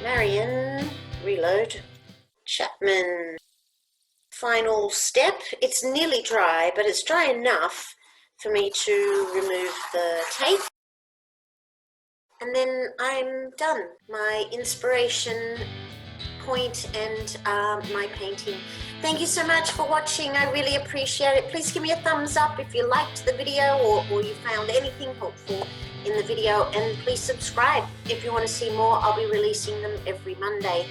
Marion, reload, Chapman. Final step. It's nearly dry, but it's dry enough for me to remove the tape. And then I'm done. My inspiration point and my painting. Thank you so much for watching. I really appreciate it. Please give me a thumbs up if you liked the video or you found anything helpful in the video, and please subscribe if you want to see more. I'll be releasing them every Monday.